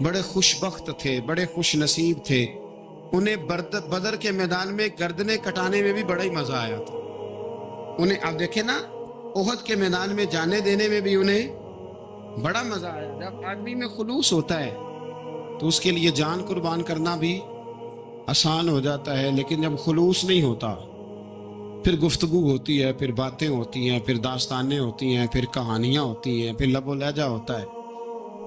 بڑے خوش بخت تھے، بڑے خوش نصیب تھے. انہیں بدر کے میدان میں گردنیں کٹانے میں بھی بڑا ہی مزہ آیا تھا. انہیں آپ دیکھیں نا، احد کے میدان میں جانے دینے میں بھی انہیں بڑا مزہ آیا. جب آدمی میں خلوص ہوتا ہے تو اس کے لیے جان قربان کرنا بھی آسان ہو جاتا ہے. لیکن جب خلوص نہیں ہوتا، پھر گفتگو ہوتی ہے، پھر باتیں ہوتی ہیں، پھر داستانیں ہوتی ہیں، پھر کہانیاں ہوتی ہیں، پھر لب و لہجہ ہوتا ہے،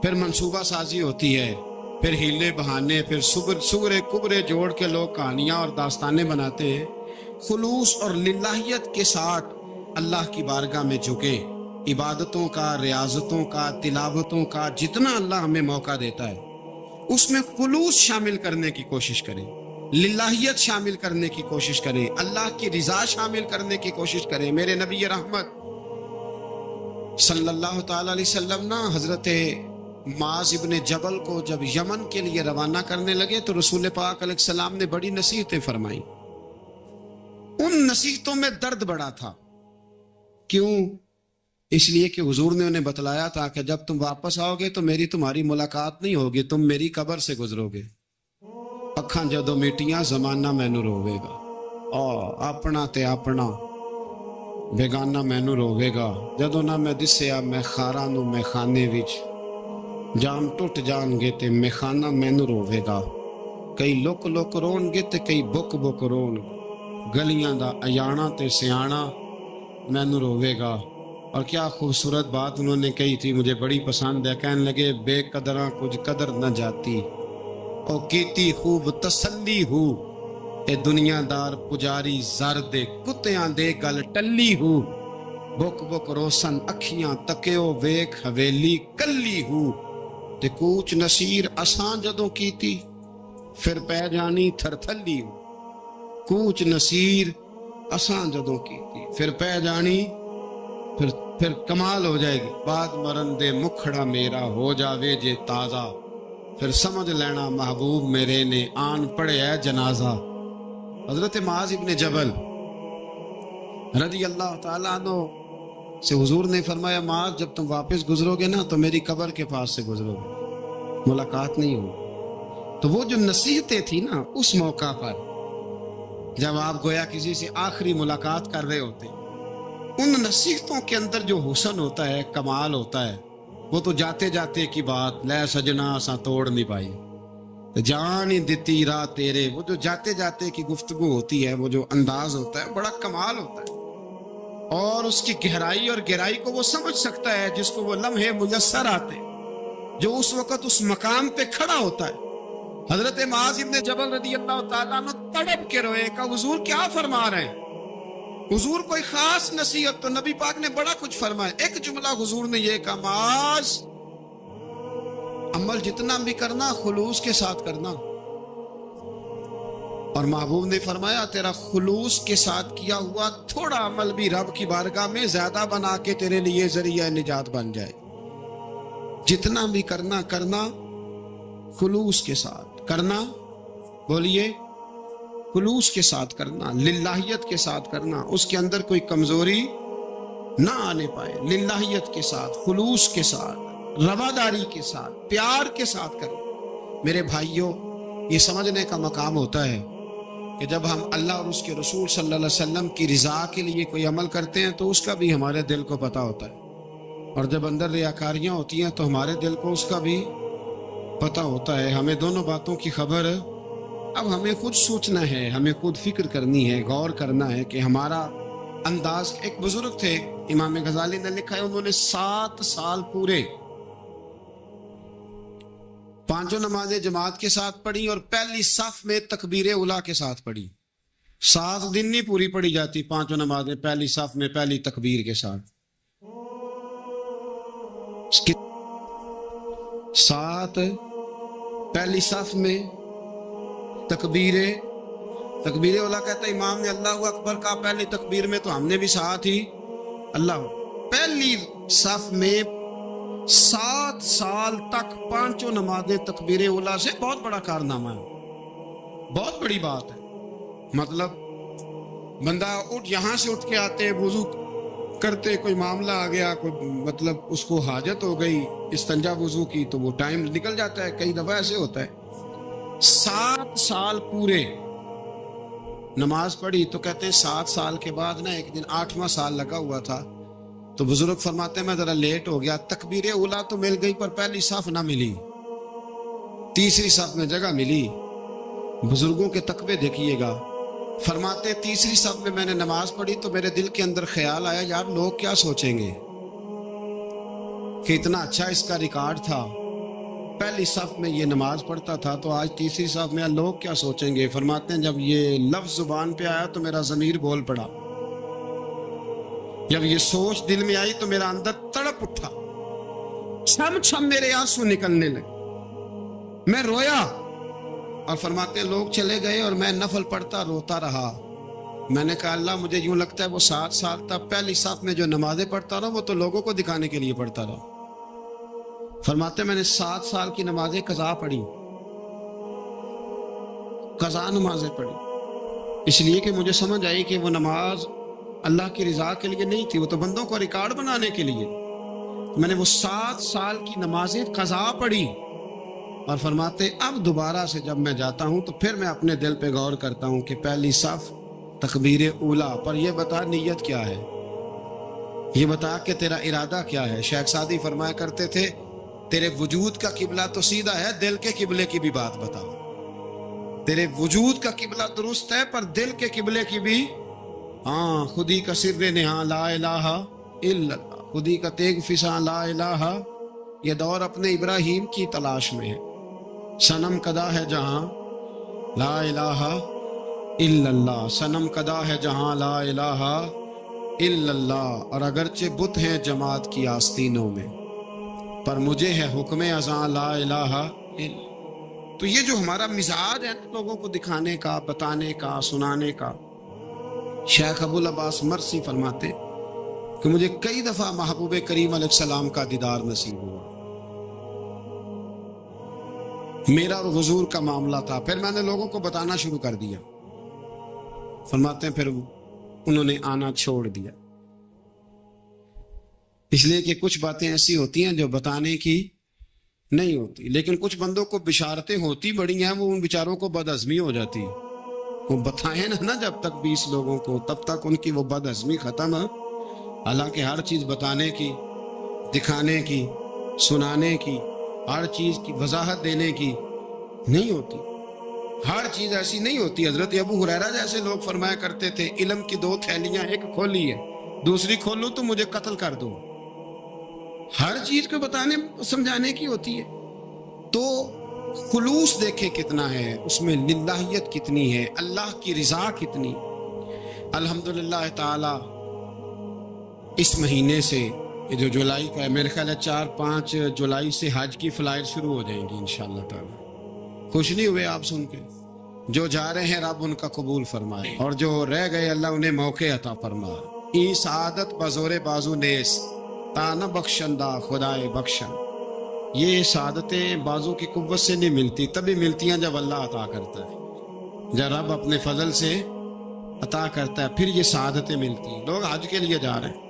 پھر منصوبہ سازی ہوتی ہے، پھر ہیلے بہانے، پھر سگرے کبرے جوڑ کے لوگ کہانیاں اور داستانیں بناتے ہیں. خلوص اور للہیت کے ساتھ اللہ کی بارگاہ میں جھکیں. عبادتوں کا، ریاضتوں کا، تلاوتوں کا جتنا اللہ ہمیں موقع دیتا ہے اس میں خلوص شامل کرنے کی کوشش کریں، للہیت شامل کرنے کی کوشش کریں، اللہ کی رضا شامل کرنے کی کوشش کریں. میرے نبی رحمت صلی اللہ تعالی علیہ وسلم نا حضرت معاذ ابن جبل کو جب یمن کے لیے روانہ کرنے لگے تو رسول پاک علیہ السلام نے بڑی نصیحتیں فرمائیں. ان نصیحتوں میں درد بڑا تھا. کیوں؟ اس لیے کہ حضور نے انہیں بتلایا تھا کہ جب تم واپس آؤ گے تو تمہاری ملاقات نہیں ہوگی، تم میری قبر سے گزرو گے. اکھاں جدو میٹیاں زمانہ مینوں روے گا، اپنا تے اپنا بیگانہ مینوں روے گا. جدو نہ میں دسیا میں خاراں نوں میں خانے وچ، جام ٹوٹ جان گے تے میں خانہ مینوں روے گا. کئی لک لک رون گے تے کئی بک بک رون گے. گلیاں دا ایانا تے سیانا مینوں روے گا. اور کیا خوبصورت بات انہوں نے کہی تھی، مجھے بڑی پسند ہے. کہنے لگے بے قدراں کچھ قدر نہ جاتی، او کیتی خوب تسلی ہو. اے دنیا دار پجاری زر دے کتیاں دے گل ٹلی ہو. بک بک روسن اکھیاں تکیو ویکھ حویلی کلی ہو. تے کوچ نصیر اساں جدوں کیتی پھر پہ جانی تھر تھلی ہو. کوچ نصیر اساں جدوں کیتی پھر پہ جانی، پھر کمال ہو جائے گی. بعد مرن دے مکھڑا میرا ہو جاوے جے تازہ، پھر سمجھ لینا محبوب میرے نے آن پڑے ہے جنازہ. حضرت معاذ ابن جبل رضی اللہ تعالیٰ عنہ سے حضور نے فرمایا، معاذ جب تم واپس گزرو گے نا تو میری قبر کے پاس سے گزرو گے، ملاقات نہیں ہوگی. تو وہ جو نصیحتیں تھی نا اس موقع پر جب آپ گویا کسی سے آخری ملاقات کر رہے ہوتے، ان نصیحتوں کے اندر جو حسن ہوتا ہے، کمال ہوتا ہے، وہ تو جاتے جاتے کی بات لے سجنا سا توڑ نہیں پائی، جان ہی دتی راہ تیرے. وہ جو جاتے جاتے کی گفتگو ہوتی ہے، وہ جو انداز ہوتا ہے، بڑا کمال ہوتا ہے. اور اس کی گہرائی اور گہرائی کو وہ سمجھ سکتا ہے جس کو وہ لمحے میسر آتے، جو اس وقت اس مقام پہ کھڑا ہوتا ہے. حضرت معاذ ابن جبل رضی اللہ تعالیٰ عنہ تڑپ کے روئے کہ حضور کیا فرما رہے ہیں. حضور کوئی خاص نصیحت تو نبی پاک نے بڑا کچھ فرمایا. ایک جملہ حضور نے یہ کہا، معاذ عمل جتنا بھی کرنا خلوص کے ساتھ کرنا. اور محبوب نے فرمایا تیرا خلوص کے ساتھ کیا ہوا تھوڑا عمل بھی رب کی بارگاہ میں زیادہ بنا کے تیرے لیے ذریعہ نجات بن جائے. جتنا بھی کرنا خلوص کے ساتھ کرنا. بولیے، خلوص کے ساتھ کرنا، للہیت کے ساتھ کرنا، اس کے اندر کوئی کمزوری نہ آنے پائے. للہیت کے ساتھ، خلوص کے ساتھ، رواداری کے ساتھ، پیار کے ساتھ کرنا. میرے بھائیوں، یہ سمجھنے کا مقام ہوتا ہے کہ جب ہم اللہ اور اس کے رسول صلی اللہ علیہ وسلم کی رضا کے لیے کوئی عمل کرتے ہیں تو اس کا بھی ہمارے دل کو پتہ ہوتا ہے. اور جب اندر ریاکاریاں ہوتی ہیں تو ہمارے دل کو اس کا بھی پتہ ہوتا ہے. ہمیں دونوں باتوں کی خبر اب ہمیں خود سوچنا ہے، ہمیں خود فکر کرنی ہے، غور کرنا ہے کہ ہمارا انداز. ایک بزرگ تھے امام غزالی نے لکھا ہے، انہوں نے 7 سال پورے 5 نمازیں جماعت کے ساتھ پڑھی اور پہلی صف میں تکبیر اولیٰ کے ساتھ پڑھی. 7 دن نہیں پوری پڑھی جاتی 5 نمازیں پہلی صف میں پہلی تکبیر کے ساتھ. 7 پہلی صف میں تکبیر اولیٰ کہتا ہے امام نے اللہ اکبر کہا پہلی تکبیر میں تو ہم نے بھی ساتھ ہی اللہ. پہلی صف میں 7 سال تک 5 نمازیں تکبیر اولیٰ سے بہت بڑا کارنامہ ہے، بہت بڑی بات ہے. مطلب بندہ یہاں سے اٹھ کے آتے وضو کرتے کوئی معاملہ آ گیا، کوئی مطلب اس کو حاجت ہو گئی استنجا وضو کی، تو وہ ٹائم نکل جاتا ہے. کئی دفعہ ایسے ہوتا ہے. 7 سال پورے نماز پڑھی، تو کہتے ہیں 7 سال کے بعد نا ایک دن 8واں سال لگا ہوا تھا، تو بزرگ فرماتے ہیں میں ذرا لیٹ ہو گیا، تکبیر اولا تو مل گئی پر پہلی صف نہ ملی، تیسری صف میں جگہ ملی. بزرگوں کے تقوی دیکھیے گا. فرماتے تیسری صف میں نے نماز پڑھی تو میرے دل کے اندر خیال آیا یار لوگ کیا سوچیں گے کہ اتنا اچھا اس کا ریکارڈ تھا، پہلی صف میں یہ نماز پڑھتا تھا تو آج تیسری صف میں لوگ کیا سوچیں گے. فرماتے ہیں جب یہ لفظ زبان پہ آیا تو میرا ضمیر بول پڑا، جب یہ سوچ دل میں آئی تو میرا اندر تڑپ اٹھا، چھم چھم میرے آنسو نکلنے لگے، میں رویا. اور فرماتے ہیں لوگ چلے گئے اور میں نفل پڑھتا روتا رہا. میں نے کہا اللہ مجھے یوں لگتا ہے وہ 7 سال تک پہلی صف میں جو نمازیں پڑھتا رہا وہ تو لوگوں کو دکھانے کے لیے پڑھتا رہا. فرماتے ہیں میں نے 7 سال کی نمازیں قضا پڑھی، قضا نمازیں پڑھی، اس لیے کہ مجھے سمجھ آئی کہ وہ نماز اللہ کی رضا کے لیے نہیں تھی، وہ تو بندوں کو ریکارڈ بنانے کے لیے. میں نے وہ 7 سال کی نمازیں قضا پڑھی. اور فرماتے اب دوبارہ سے جب میں جاتا ہوں تو پھر میں اپنے دل پہ غور کرتا ہوں کہ پہلی صف تکبیر اولا پر یہ بتا نیت کیا ہے، یہ بتا کہ تیرا ارادہ کیا ہے. شیخ سعدی فرمایا کرتے تھے تیرے وجود کا قبلہ تو سیدھا ہے، دل کے قبلے کی بھی بات بتا. تیرے وجود کا قبلہ درست ہے پر دل کے قبلے کی بھی، ہاں خودی کا سر نہاں لا الہ الا اللہ، خودی کا تیغ فساں لا الہ. یہ دور اپنے ابراہیم کی تلاش میں ہے. صنم کدا ہے جہاں لا الہ الا اللہ، صنم کدا ہے جہاں لا الہ الا اللہ. اور اگرچہ بت ہیں جماعت کی آستینوں میں پر مجھے ہے حکم ازاں لا الہ الا. تو یہ جو ہمارا مزاج ہے لوگوں کو دکھانے کا، بتانے کا، سنانے کا. شیخ ابو العباس مرسی فرماتے کہ مجھے کئی دفعہ محبوب کریم علیہ السلام کا دیدار نصیب ہوا. میرا اور حضور کا معاملہ تھا، پھر میں نے لوگوں کو بتانا شروع کر دیا. فرماتے ہیں پھر انہوں نے آنا چھوڑ دیا، اس لیے کہ کچھ باتیں ایسی ہوتی ہیں جو بتانے کی نہیں ہوتی. لیکن کچھ بندوں کو بشارتیں ہوتی بڑی ہیں، وہ ان بیچاروں کو بد ہضمی ہو جاتی. وہ بتائیں نا جب تک 20 لوگوں کو، تب تک ان کی وہ بد ہضمی ختم ہے. حالانکہ ہر چیز بتانے کی، دکھانے کی، سنانے کی، ہر چیز کی وضاحت دینے کی نہیں ہوتی. ہر چیز ایسی نہیں ہوتی. حضرت ابو ہریرہ جیسے لوگ فرمایا کرتے تھے علم کی 2 تھیلیاں، ایک کھولی ہے دوسری کھولو تو مجھے قتل کر دو. ہر چیز کو بتانے سمجھانے کی ہوتی ہے. تو خلوص دیکھیں کتنا ہے اس میں، للہیت کتنی ہے، اللہ کی رضا کتنی. الحمدللہ تعالی اس مہینے سے یہ جو جولائی کا ہے، میرے خیال ہے 4-5 جولائی سے حج کی فلائٹ شروع ہو جائیں گی انشاءاللہ تعالی. خوش نہیں ہوئے آپ سن کے؟ جو جا رہے ہیں رب ان کا قبول فرمائے، اور جو رہ گئے اللہ انہیں موقع عطا فرمائے. ای سعادت بزور بازو نیس تانا بخشندہ خدائے بخشن. یہ سعادتیں بازو کی قوت سے نہیں ملتی، تبھی ملتی ہیں جب اللہ عطا کرتا ہے، جب رب اپنے فضل سے عطا کرتا ہے پھر یہ سعادتیں ملتی ہیں. لوگ حج کے لیے جا رہے ہیں،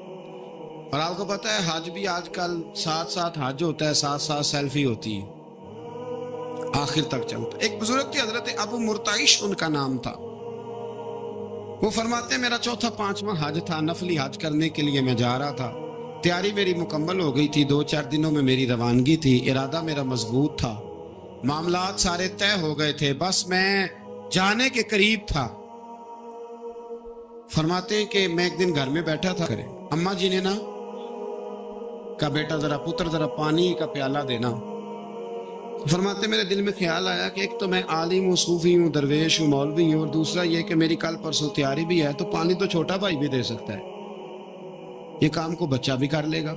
اور آپ کو پتہ ہے حج بھی آج کل ساتھ حج ہوتا ہے، ساتھ سیلفی ہوتی ہے، آخر تک چلتا ہے. ایک بزرگ تھے حضرت ابو مرتعش ان کا نام تھا. وہ فرماتے ہیں میرا 4تھا-5واں حج تھا، نفلی حج کرنے کے لیے میں جا رہا تھا. تیاری میری مکمل ہو گئی تھی، 2-4 دنوں میں میری روانگی تھی، ارادہ میرا مضبوط تھا، معاملات سارے طے ہو گئے تھے، بس میں جانے کے قریب تھا. فرماتے ہیں کہ میں ایک دن گھر میں بیٹھا تھا، اماں جی نے نا کہا بیٹا ذرا پتر ذرا پانی کا پیالہ دینا. فرماتے میرے دل میں خیال آیا کہ ایک تو میں عالم ہوں، صوفی ہوں، درویش ہوں، مولوی ہوں، اور دوسرا یہ کہ میری کل پرسوں تیاری بھی ہے، تو پانی تو چھوٹا بھائی بھی دے سکتا ہے، یہ کام کو بچہ بھی کر لے گا.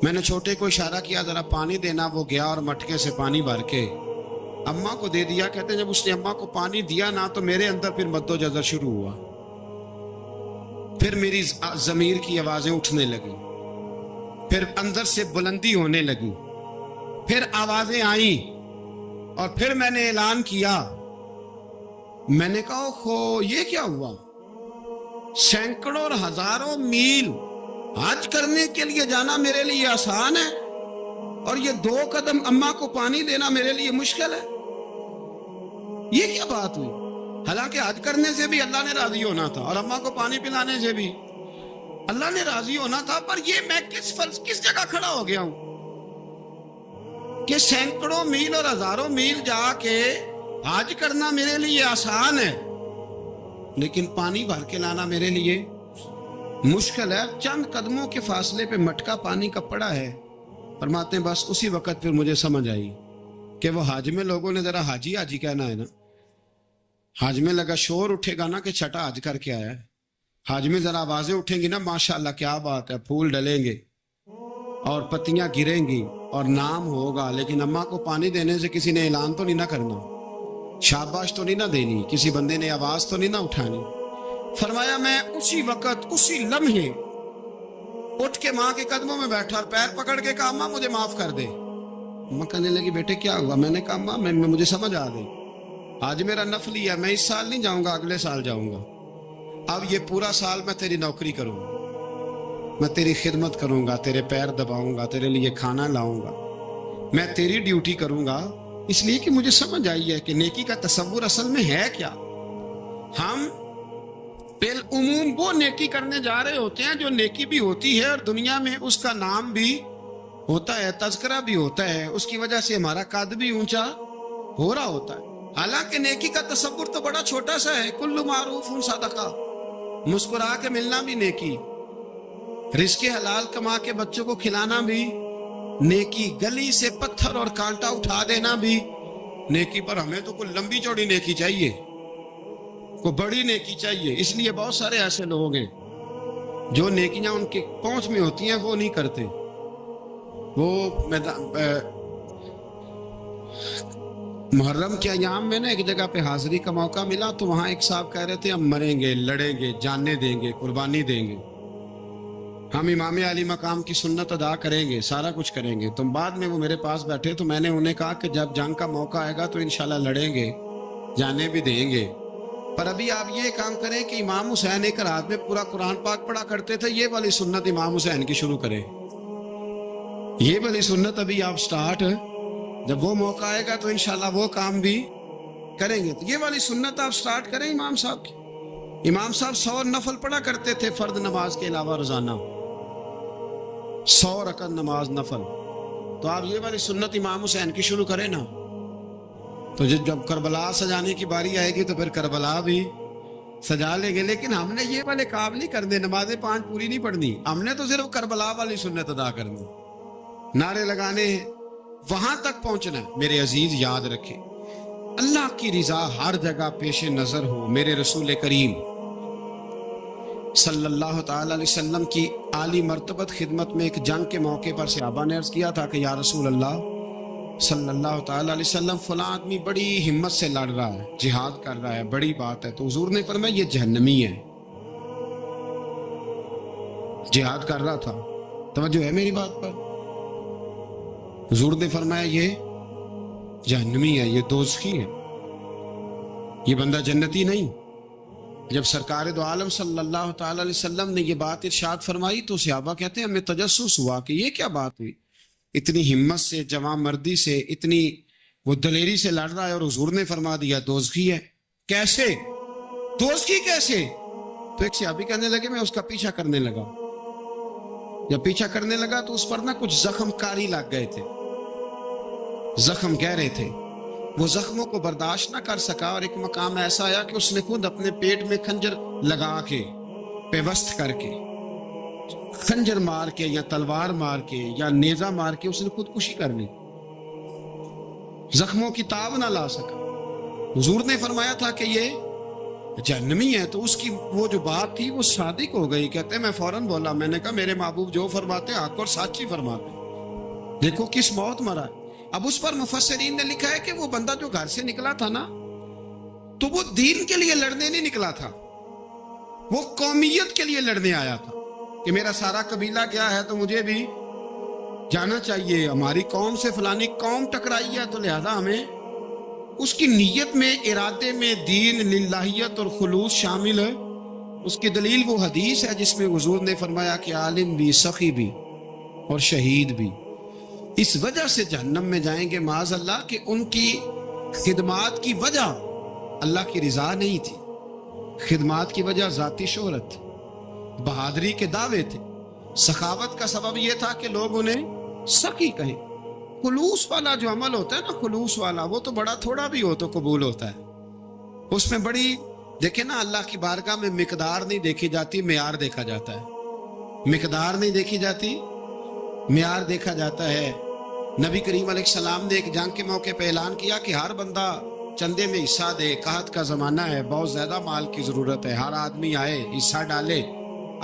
میں نے چھوٹے کو اشارہ کیا ذرا پانی دینا، وہ گیا اور مٹکے سے پانی بھر کے اماں کو دے دیا. کہتے ہیں جب اس نے اماں کو پانی دیا نا تو میرے اندر پھر مد و جزر شروع ہوا، پھر میری ضمیر کی آوازیں اٹھنے لگی، پھر اندر سے بلندی ہونے لگی، پھر آوازیں آئیں، اور پھر میں نے اعلان کیا. میں نے کہا خو یہ کیا ہوا؟ سینکڑوں اور ہزاروں میل حج کرنے کے لیے جانا میرے لیے آسان ہے اور یہ 2 قدم اماں کو پانی دینا میرے لیے مشکل ہے؟ یہ کیا بات ہوئی؟ حالانکہ حج کرنے سے بھی اللہ نے راضی ہونا تھا اور اماں کو پانی پلانے سے بھی اللہ نے راضی ہونا تھا، پر یہ میں کس جگہ کھڑا ہو گیا ہوں کہ سینکڑوں میل اور ہزاروں میل جا کے حج کرنا میرے لیے آسان ہے لیکن پانی بھر کے لانا میرے لیے مشکل ہے۔ چند قدموں کے فاصلے پہ مٹکا پانی کا پڑا ہے۔ فرماتے ہیں بس اسی وقت پھر مجھے سمجھ آئی کہ وہ حج میں لوگوں نے ذرا حاجی حاجی کہنا ہے نا، حج میں لگا شور اٹھے گا نا کہ چھٹا حج کر کے آیا ہے، حج میں ذرا آوازیں اٹھیں گی نا ماشاءاللہ کیا بات ہے، پھول ڈلیں گے اور پتیاں گریں گی اور نام ہوگا، لیکن اماں کو پانی دینے سے کسی نے اعلان تو نہیں نہ کرنا، شاباش تو نہیں نہ دینی، کسی بندے نے آواز تو نہیں نہ اٹھانی۔ فرمایا میں اسی وقت اسی لمحے اٹھ کے ماں کے قدموں میں بیٹھا اور پیر پکڑ کے کہا ماں مجھے معاف کر دے۔ ماں کہنے لگی بیٹے کیا ہوا؟ میں نے کہا ماں مجھے سمجھ آ گئی، آج میرا نفلی ہے، میں اس سال نہیں جاؤں گا، اگلے سال جاؤں گا، اب یہ پورا سال میں تیری نوکری کروں گا، میں تیری خدمت کروں گا، تیرے پیر دباؤں گا، تیرے لیے کھانا لاؤں گا، میں تیری ڈیوٹی کروں گا، اس لیے کہ مجھے سمجھ آئی ہے کہ نیکی کا تصور اصل میں ہے کیا۔ ہم بالعموم وہ نیکی کرنے جا رہے ہوتے ہیں جو نیکی بھی ہوتی ہے اور دنیا میں اس کا نام بھی ہوتا ہے، تذکرہ بھی ہوتا ہے، اس کی وجہ سے ہمارا قد بھی اونچا ہو رہا ہوتا ہے۔ حالانکہ نیکی کا تصور تو بڑا چھوٹا سا ہے، کل معروف صدقہ، مسکرا کے ملنا بھی نیکی، رزق حلال کما کے بچوں کو کھلانا بھی نیکی، گلی سے پتھر اور کانٹا اٹھا دینا بھی نیکی، پر ہمیں تو کوئی لمبی چوڑی نیکی چاہیے، کوئی بڑی نیکی چاہیے۔ اس لیے بہت سارے ایسے لوگ ہیں جو نیکیاں ان کے پہنچ میں ہوتی ہیں وہ نہیں کرتے۔ وہ محرم کے ایام میں نا ایک جگہ پہ حاضری کا موقع ملا تو وہاں ایک صاحب کہہ رہے تھے ہم مریں گے، لڑیں گے، جانیں دیں گے، قربانی دیں گے، ہم امام علی مقام کی سنت ادا کریں گے، سارا کچھ کریں گے۔ تو بعد میں وہ میرے پاس بیٹھے تو میں نے انہیں کہا کہ جب جنگ کا موقع آئے گا تو انشاءاللہ لڑیں گے، جانے بھی دیں گے، پر ابھی آپ یہ کام کریں کہ امام حسین ایک رات میں پورا قرآن پاک پڑھا کرتے تھے، یہ والی سنت امام حسین کی شروع کریں، یہ والی سنت ابھی آپ سٹارٹ، جب وہ موقع آئے گا تو انشاءاللہ وہ کام بھی کریں گے، تو یہ والی سنت آپ سٹارٹ کریں امام صاحب کی۔ امام صاحب 100 نفل پڑھا کرتے تھے فرض نماز کے علاوہ روزانہ، 100 رکعت نماز نفل، تو آپ یہ والی سنت امام حسین کی شروع کریں نا، تو جب کربلا سجانے کی باری آئے گی تو پھر کربلا بھی سجا لیں گے۔ لیکن ہم نے یہ والے کام نہیں کرنے، نمازیں 5 پوری نہیں پڑھنی، ہم نے تو صرف کربلا والی سنت ادا کرنی، نعرے لگانے ہیں، وہاں تک پہنچنا ہے۔ میرے عزیز یاد رکھیں، اللہ کی رضا ہر جگہ پیش نظر ہو۔ میرے رسول کریم صلی اللہ تعالی علیہ وسلم کی عالی مرتبت خدمت میں ایک جنگ کے موقع پر صحابہ نے عرض کیا تھا کہ یا رسول اللہ صلی اللہ تعالی علیہ وسلم فلاں آدمی بڑی ہمت سے لڑ رہا ہے، جہاد کر رہا ہے، بڑی بات ہے، تو حضور نے فرمایا یہ جہنمی ہے، جہاد کر رہا تھا، توجہ ہے میری بات پر، حضور نے فرمایا یہ جہنمی ہے، یہ دوزخی ہے، یہ بندہ جنتی نہیں۔ جب سرکار دو عالم صلی اللہ تعالی علیہ وسلم نے یہ بات ارشاد فرمائی تو صحابہ کہتے ہیں ہمیں تجسس ہوا کہ یہ کیا بات ہوئی، اتنی ہمت سے، جوان مردی سے، اتنی وہ دلیری سے لڑ رہا ہے اور حضور نے فرما دیا دوزخی ہے۔ کیسے دوزخی کیسے؟ تو ایک صحابی کہنے لگے میں اس کا پیچھا کرنے لگا، جب پیچھا کرنے لگا تو اس پر نہ کچھ زخم کاری لگ گئے تھے، زخم گہرے تھے، وہ زخموں کو برداشت نہ کر سکا اور ایک مقام ایسا آیا کہ اس نے خود اپنے پیٹ میں خنجر لگا کے، پیوست کر کے، خنجر مار کے یا تلوار مار کے یا نیزہ مار کے اس نے خودکشی کر لی، زخموں کی تاب نہ لا سکا۔ حضور نے فرمایا تھا کہ یہ جہنمی ہے، تو اس کی وہ جو بات تھی وہ صادق ہو گئی۔ کہتے ہیں میں فوراً بولا، میں نے کہا میرے محبوب جو فرماتے حق اور سچ ہی فرماتے، دیکھو کس موت مرا ہے۔ اب اس پر مفسرین نے لکھا ہے کہ وہ بندہ جو گھر سے نکلا تھا نا، تو وہ دین کے لیے لڑنے نہیں نکلا تھا، وہ قومیت کے لیے لڑنے آیا تھا کہ میرا سارا قبیلہ کیا ہے تو مجھے بھی جانا چاہیے، ہماری قوم سے فلانی قوم ٹکرائی ہے تو لہذا ہمیں، اس کی نیت میں، ارادے میں دین، للہیت اور خلوص شامل اس کی دلیل وہ حدیث ہے جس میں حضور نے فرمایا کہ عالم بھی، سخی بھی اور شہید بھی اس وجہ سے جہنم میں جائیں گے معاذ اللہ کہ ان کی خدمات کی وجہ اللہ کی رضا نہیں تھی، خدمات کی وجہ ذاتی شہرت، بہادری کے دعوے تھے، سخاوت کا سبب یہ تھا کہ لوگ انہیں سخی کہیں۔ خلوص والا جو عمل ہوتا ہے نا، خلوص والا، وہ تو بڑا تھوڑا بھی ہو تو قبول ہوتا ہے، اس میں بڑی دیکھیں نا، اللہ کی بارگاہ میں مقدار نہیں دیکھی جاتی، معیار دیکھا جاتا ہے، مقدار نہیں دیکھی جاتی، معیار دیکھا جاتا ہے۔ نبی کریم علیہ السلام نے ایک جنگ کے موقع پہ اعلان کیا کہ ہر بندہ چندے میں حصہ دے، قحط کا زمانہ ہے، بہت زیادہ مال کی ضرورت ہے، ہر آدمی آئے، حصہ ڈالے،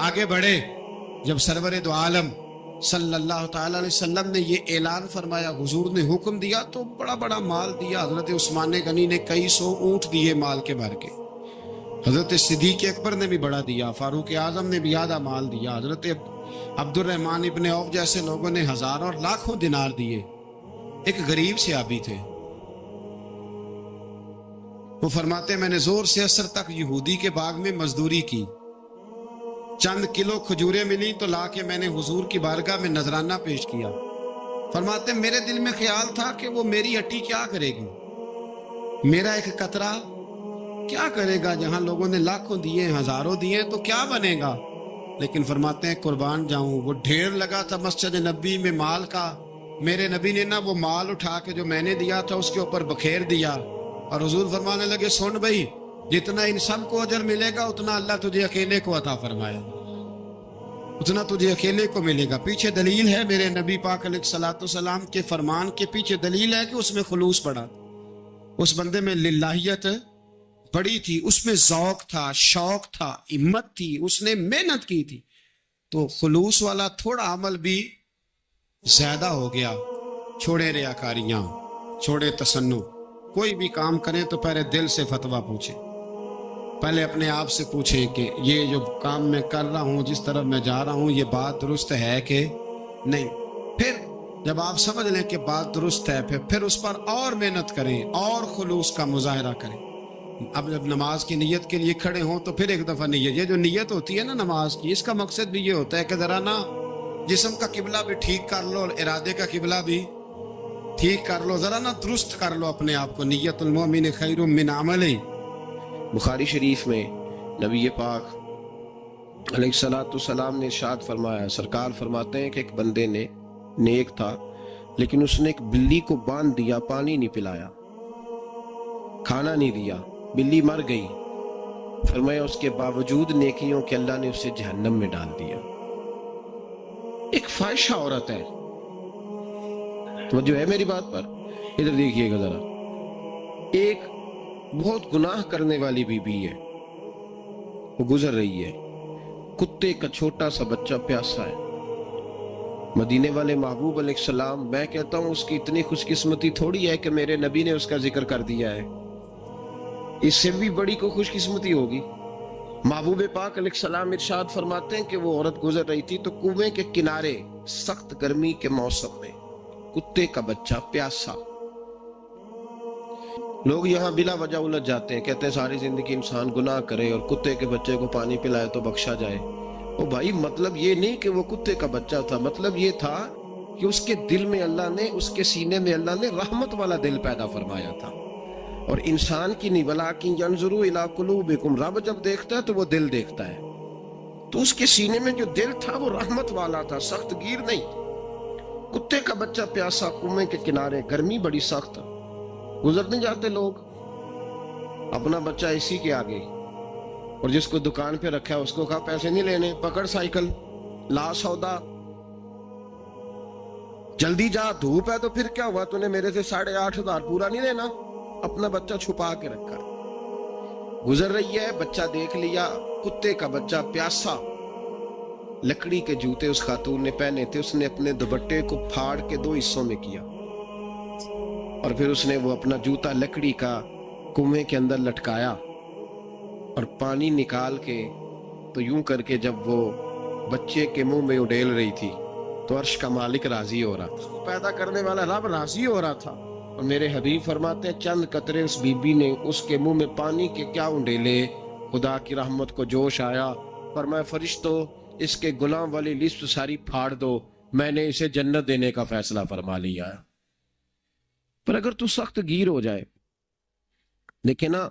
آگے بڑھے۔ جب سرور دو عالم صلی اللہ تعالی علیہ وسلم نے یہ اعلان فرمایا، حضور نے حکم دیا تو بڑا بڑا مال دیا۔ حضرت عثمان غنی نے کئی سو اونٹ دیے مال کے بھر کے، حضرت صدیق اکبر نے بھی بڑا دیا، فاروق اعظم نے بھی آدھا مال دیا، حضرت عبد الرحمن ابن عوف جیسے لوگوں نے ہزاروں اور لاکھوں دینار دیے۔ ایک غریب صحابی تھے، وہ فرماتے میں نے زور سے عصر تک یہودی کے باغ میں مزدوری کی، چند کلو کھجوریں ملی تو لا کے میں نے حضور کی بارگاہ میں نذرانہ پیش کیا۔ فرماتے میرے دل میں خیال تھا کہ وہ میری ہٹی کیا کرے گی، میرا ایک قطرہ کیا کرے گا، جہاں لوگوں نے لاکھوں دیے، ہزاروں دیے تو کیا بنے گا۔ لیکن فرماتے ہیں قربان جاؤں، وہ ڈھیر لگا تھا مسجد نبی میں مال کا، میرے نبی نے نا وہ مال اٹھا کے جو میں نے دیا تھا اس کے اوپر بکھیر دیا، اور حضور فرمانے لگے سن بھائی، جتنا ان سب کو اجر ملے گا اتنا اللہ تجھے اکیلے کو عطا فرمائے، اتنا تجھے اکیلے کو ملے گا۔ پیچھے دلیل ہے، میرے نبی پاک علیہ الصلوۃ والسلام کے فرمان کے پیچھے دلیل ہے کہ اس میں خلوص پڑا، اس بندے میں للہیت بڑی تھی، اس میں ذوق تھا، شوق تھا، ہمت تھی، اس نے محنت کی تھی۔ تو خلوص والا تھوڑا عمل بھی زیادہ ہو گیا۔ چھوڑے ریاکاریاں، چھوڑے تصنع، کوئی بھی کام کریں تو پہلے دل سے فتویٰ پوچھیں، پہلے اپنے آپ سے پوچھیں کہ یہ جو کام میں کر رہا ہوں، جس طرف میں جا رہا ہوں، یہ بات درست ہے کہ نہیں۔ پھر جب آپ سمجھ لیں کہ بات درست ہے، پھر اس پر اور محنت کریں اور خلوص کا مظاہرہ کریں۔ اب جب نماز کی نیت کے لیے کھڑے ہوں تو پھر ایک دفعہ نیت، یہ جو نیت ہوتی ہے نا نماز کی، اس کا مقصد بھی یہ ہوتا ہے کہ ذرا نا جسم کا قبلہ بھی ٹھیک کر لو اور ارادے کا قبلہ بھی ٹھیک کر لو، ذرا نا درست کر لو اپنے آپ کو۔ نیت المؤمن خیر من عمل، بخاری شریف میں نبی پاک علیہ الصلوۃ والسلام نے ارشاد فرمایا، سرکار فرماتے ہیں کہ ایک بندے نے نیک تھا لیکن اس نے ایک بلی کو باندھ دیا، پانی نہیں پلایا، کھانا نہیں دیا، بلی مر گئی۔ فرمایا اس کے باوجود نیکیوں کے اللہ نے اسے جہنم میں ڈال دیا۔ ایک فاحشہ عورت ہے، توجہ ہے میری بات پر، ادھر دیکھیے گا ذرا، ایک بہت گناہ کرنے والی بی بی ہے، وہ گزر رہی ہے، کتے کا چھوٹا سا بچہ پیاسا ہے۔ مدینے والے محبوب علیہ السلام، میں کہتا ہوں اس کی اتنی خوش قسمتی تھوڑی ہے کہ میرے نبی نے اس کا ذکر کر دیا ہے، اس سے بھی بڑی کو خوش قسمتی ہوگی۔ محبوب پاک علیہ السلام ارشاد فرماتے ہیں کہ وہ عورت گزر رہی تھی تو کنویں کے کنارے سخت گرمی کے موسم میں کتے کا بچہ پیاسا۔ لوگ یہاں بلا وجہ الجھ جاتے ہیں، کہتے ہیں ساری زندگی انسان گناہ کرے اور کتے کے بچے کو پانی پلائے تو بخشا جائے۔ او بھائی، مطلب یہ نہیں کہ وہ کتے کا بچہ تھا، مطلب یہ تھا کہ اس کے دل میں اللہ نے، اس کے سینے میں اللہ نے رحمت والا دل پیدا فرمایا تھا۔ اور انسان کی نہیں، وَلَٰكِن يَنظُرُ إِلَىٰ قُلُوبِكُمْ، رب جب دیکھتا ہے تو وہ دل دیکھتا ہے، تو اس کے سینے میں جو دل تھا وہ رحمت والا تھا، سخت گیر نہیں۔ کتے کا بچہ پیاسا، کنویں کے کنارے، گرمی بڑی سخت، گزرنے جاتے لوگ، اپنا بچہ اسی کے آگے، اور جس کو دکان پہ رکھا ہے اس کو کہا پیسے نہیں لینے، پکڑ سائیکل، لا سودا، جلدی جا، دھوپ ہے۔ تو پھر کیا ہوا، تو نے میرے سے 8,500 پورا نہیں لینا؟ اپنا بچہ چھپا کے رکھا، گزر رہی ہے، بچہ دیکھ لیا، کتے کا بچہ پیاسا۔ لکڑی کے جوتے اس خاتون نے پہنے تھے، اس نے اپنے دوپٹے کو پھاڑ کے 2 حصوں میں کیا، اور پھر اس نے وہ اپنا جوتا لکڑی کا کنویں کے اندر لٹکایا، اور پانی نکال کے تو یوں کر کے جب وہ بچے کے منہ میں اڈیل رہی تھی تو عرش کا مالک راضی ہو رہا تھا، پیدا کرنے والا رب راضی ہو رہا تھا۔ اور میرے حبیب فرماتے ہیں چند قطرے اس بی بی نے اس کے منہ میں پانی کے کیا انڈیلے، خدا کی رحمت کو جوش آیا، فرمایا فرشتوں اس کے غلام والی لسٹ ساری پھاڑ دو، میں نے اسے جنت دینے کا فیصلہ فرما لیا ہے۔ پر اگر تو سخت گیر ہو جائے، دیکھیں نا،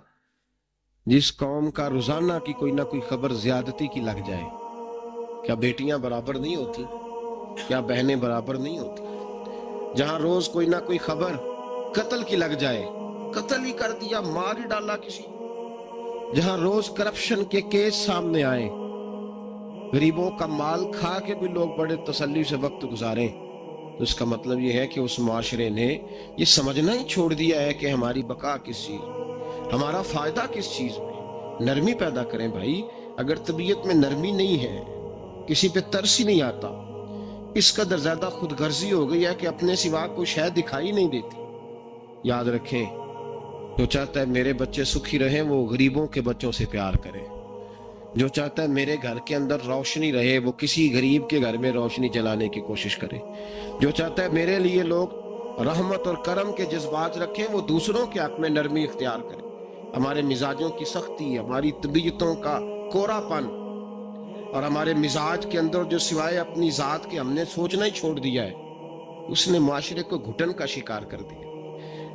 جس قوم کا روزانہ کی کوئی نہ کوئی خبر زیادتی کی لگ جائے، کیا بیٹیاں برابر نہیں ہوتی؟ کیا بہنیں برابر نہیں ہوتی؟ جہاں روز کوئی نہ کوئی خبر قتل کی لگ جائے، قتل ہی کر دیا، مار ہی ڈالا کسی، جہاں روز کرپشن کے کیس سامنے آئے، غریبوں کا مال کھا کے بھی لوگ بڑے تسلی سے وقت گزاریں، تو اس کا مطلب یہ ہے کہ اس معاشرے نے یہ سمجھنا ہی چھوڑ دیا ہے کہ ہماری بقا کس چیز میں، ہمارا فائدہ کس چیز میں۔ نرمی پیدا کریں بھائی، اگر طبیعت میں نرمی نہیں ہے، کسی پہ ترس ہی نہیں آتا، اس قدر زیادہ خود غرضی ہو گئی ہے کہ اپنے سوا کوئی شے دکھائی نہیں دیتی۔ یاد رکھیں، جو چاہتا ہے میرے بچے سکھی رہیں وہ غریبوں کے بچوں سے پیار کرے، جو چاہتا ہے میرے گھر کے اندر روشنی رہے وہ کسی غریب کے گھر میں روشنی جلانے کی کوشش کرے، جو چاہتا ہے میرے لیے لوگ رحمت اور کرم کے جذبات رکھیں وہ دوسروں کے حق میں نرمی اختیار کرے۔ ہمارے مزاجوں کی سختی، ہماری طبیعتوں کا کورا پن اور ہمارے مزاج کے اندر جو سوائے اپنی ذات کے ہم نے سوچنا ہی چھوڑ دیا ہے، اس نے معاشرے کو گھٹن کا شکار کر دیا،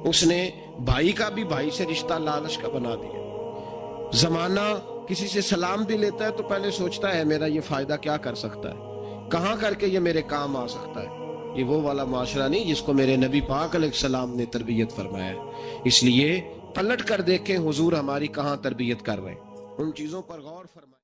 اس نے بھائی کا بھی بھائی سے رشتہ لالچ کا بنا دیا۔ زمانہ کسی سے سلام بھی لیتا ہے تو پہلے سوچتا ہے میرا یہ فائدہ کیا کر سکتا ہے، کہاں کر کے یہ میرے کام آ سکتا ہے۔ یہ وہ والا معاشرہ نہیں جس کو میرے نبی پاک علیہ السلام نے تربیت فرمایا ہے۔ اس لیے پلٹ کر دیکھیں حضور ہماری کہاں تربیت کر رہے ہیں، ان چیزوں پر غور فرمائیں۔